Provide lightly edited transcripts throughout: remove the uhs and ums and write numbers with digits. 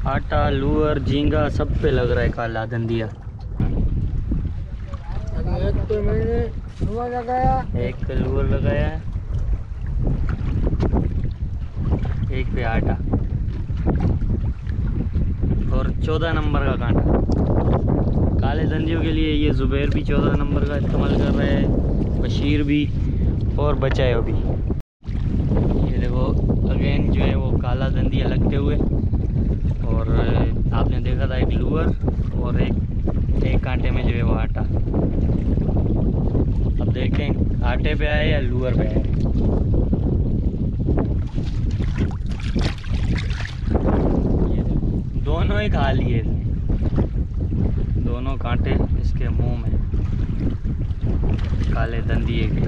आटा, लूअर, झींगा सब पे लग रहा है काला धंधिया। एक पे मैंने लूअर लगाया, एक लूअर लगाया, एक पे आटा और 14 नंबर का कांटा। काले धंधियों के लिए ये जुबैर भी 14 नंबर का इस्तेमाल कर रहे हैं, बशीर भी और बचायो भी। ये देखो अगेन जो है वो काला धंधिया लगते हुए, और आपने देखा था एक लूअर और एक कांटे में जो है वो आटा। अब देखते हैं आटे पे आए या लूअर पे आए। ये दोनों ही खा लिए, दोनों कांटे इसके मुंह में काले धंधिए के।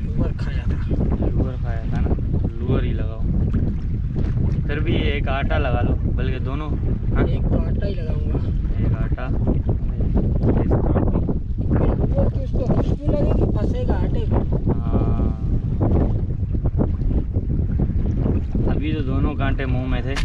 लूअर खाया था ना, लूअर ही लगाओ। फिर भी एक आटा लगा लो, बल्कि दोनों। हाँ? एक तो आटा ही लगाऊंगा, एक आटा। लूअर की उसको खुशबू लगेगी, फंसेगा आटे में। हाँ, अभी तो दोनों कांटे मुंह में थे।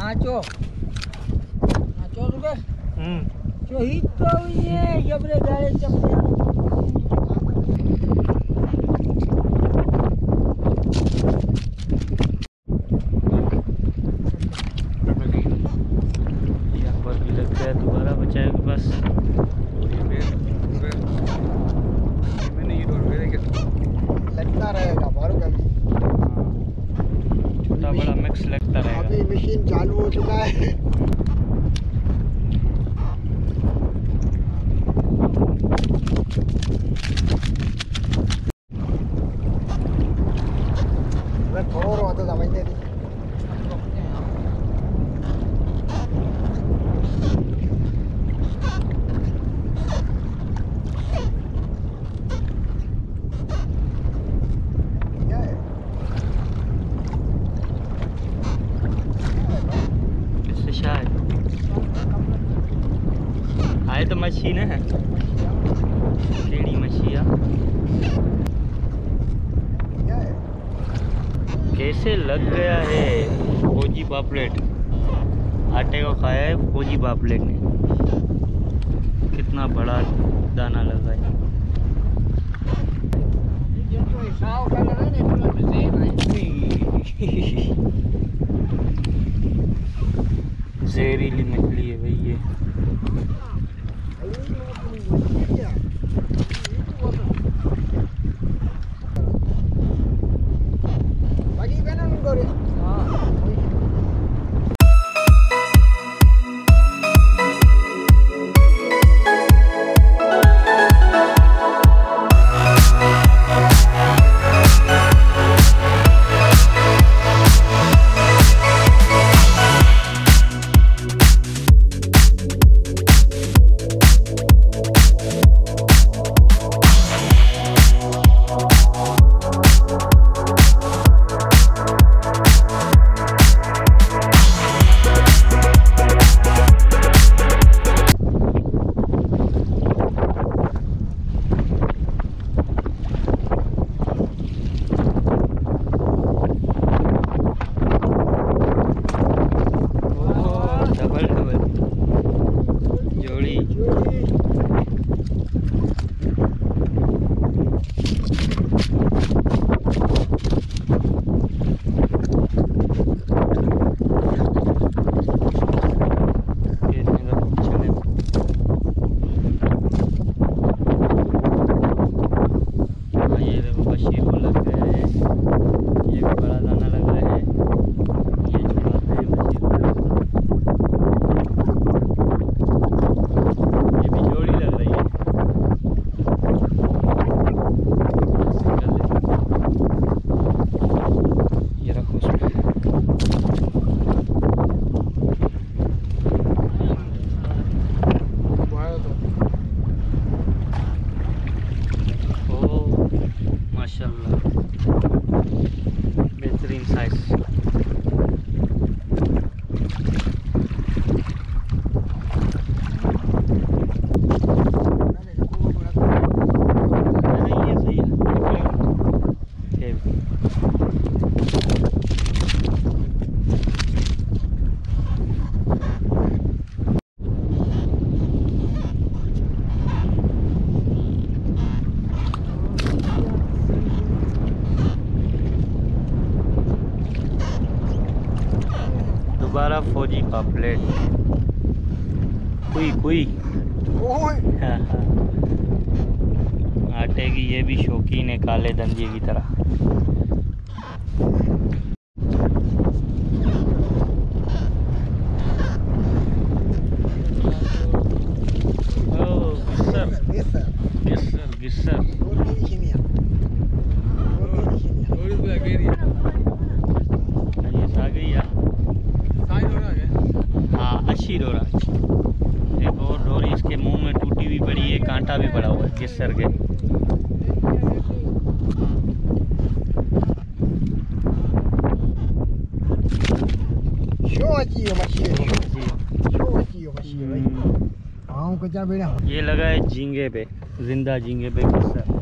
आचो आचो रुके जो हिट तो ये जबरे गाड़े चपले यहाँ पर भी लगता है दोबारा बचाएगा बस। लगता रहेगा बारू का छोटा बड़ा मिक्स लगता रहेगा। अभी मशीन चालू हो चुका है। मच्छी ने केड़ी मच्छिया कैसे लग गया है फौजी पापलेट। आटे को खाया है फौजी पापलेट ने। कितना बड़ा दाना लगा है। जहरीली मछली है भाई ये। बेहतरीन साइज। दोबारा फौजी पापलेट कुई हाँ हाँ। आटे की ये भी शौकीन है काले धंधिये की तरह। गिस्सर हाँ अच्छी डोरा देखो। डोरी इसके मुंह में टूटी भी पड़ी है, कांटा भी पड़ा हुआ है गिस्सर के। ये लगा है झींगे पे, जिंदा झींगे पे गिस्सर।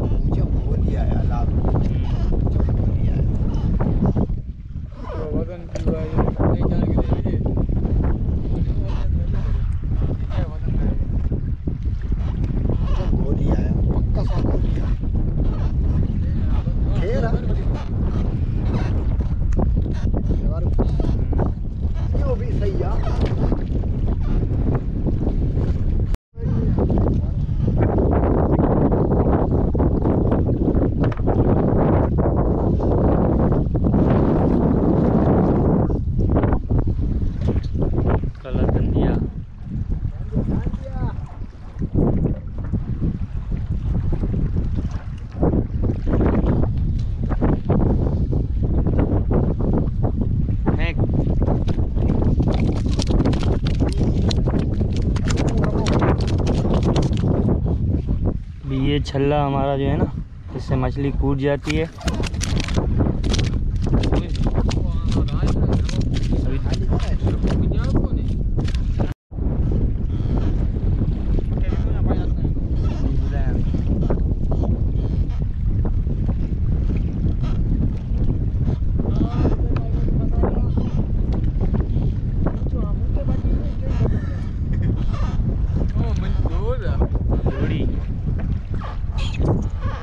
ये छल्ला हमारा जो है ना, इससे मछली कूद जाती है।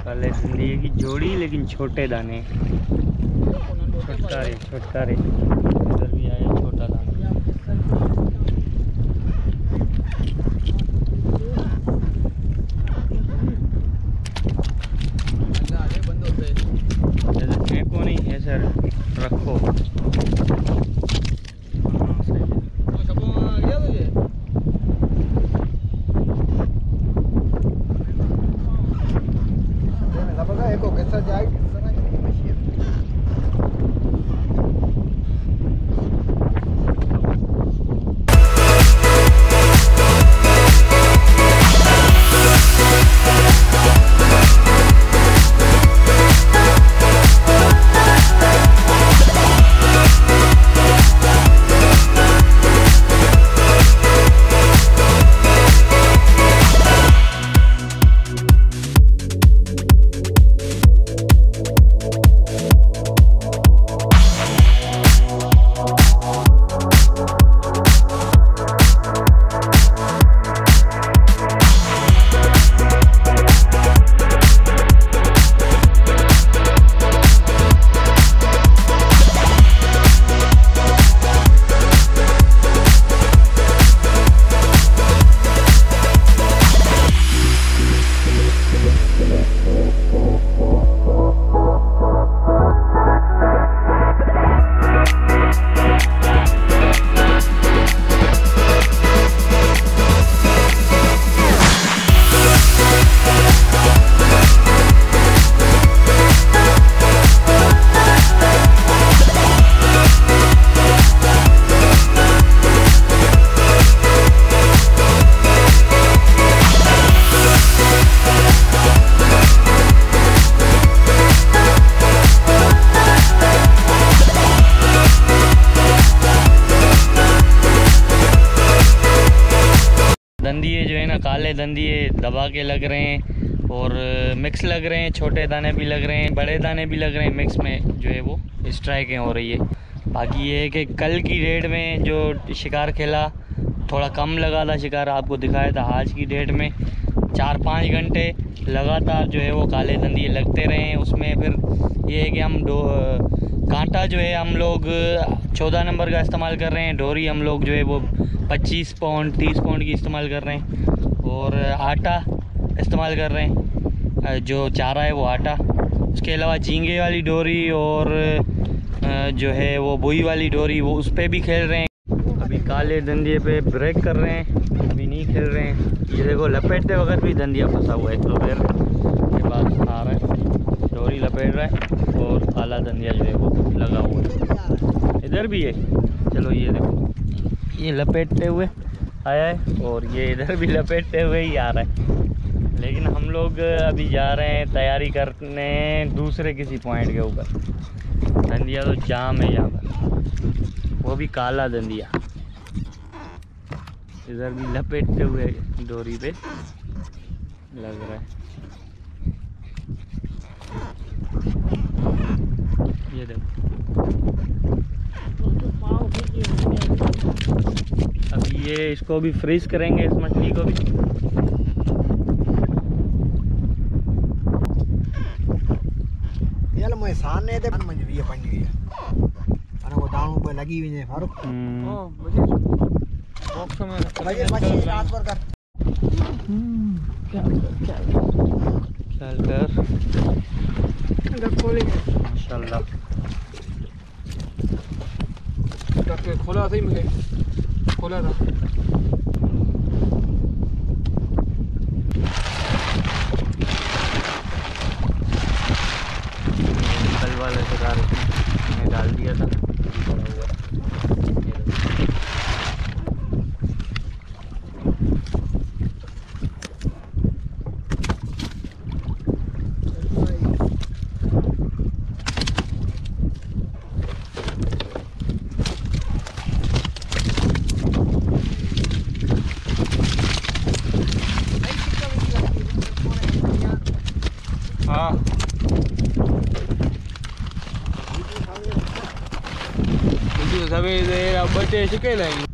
काले दंदिये की जोड़ी, लेकिन छोटे दाने, छोटकारे। इधर भी आया छोटा दाना। ऐसे फेंको नहीं, ऐसे रखो। हाँ, सही है। दंदिये जो है ना, काले दंदिये दबा के लग रहे हैं और मिक्स लग रहे हैं। छोटे दाने भी लग रहे हैं, बड़े दाने भी लग रहे हैं, मिक्स में जो है वो स्ट्राइकें हो रही है। बाकी ये है कि कल की डेट में जो शिकार खेला थोड़ा कम लगा था शिकार, आपको दिखाया था। आज की डेट में 4-5 घंटे लगातार जो है वो काले दंदिये लगते रहे हैं। उसमें फिर ये है कि हम कांटा जो है हम लोग 14 नंबर का इस्तेमाल कर रहे हैं। डोरी हम लोग जो है वो 25 पाउंड 30 पाउंड की इस्तेमाल कर रहे हैं और आटा इस्तेमाल कर रहे हैं, जो चारा है वो आटा। उसके अलावा झींगे वाली डोरी और जो है वो बुई वाली डोरी, वो उस पर भी खेल रहे हैं। अभी काले दंदिये पे ब्रेक कर रहे हैं, अभी नहीं खेल रहे हैं। ये देखो लपेटते वक्त भी दंदिया फंसा हुआ है, तो फिर के बाद आ रहा है, डोरी लपेट रहा है और काला दंदिया जो है वो लगा हुआ है। इधर भी है, चलो ये देखो, ये लपेटते हुए आया है और ये इधर भी लपेटते हुए ही आ रहा है। लेकिन हम लोग अभी जा रहे हैं तैयारी करने दूसरे किसी पॉइंट के ऊपर। दंदिया तो जाम है यहाँ पर, वो भी काला दंदिया। इधर भी लपेटते हुए डोरी पे लग रहा है। ये देखो, अभी ये इसको भी फ्रीज करेंगे, इस मछली को भी। यार मैं सामने थे मंजरी है पंजी है अरे वो दांव पे लगी हुई है फारूक। हां मुझे बॉक्स में भाई मछली ट्रांसफर कर। चल कर इधर खोलेंगे माशाल्लाह। तक खोला था ही मुझे, खोला था। कल वाले शिकार मैंने डाल दिया था, बड़ा हुआ। हाँ सवेरे अब बच्चे शिके लाएंगे।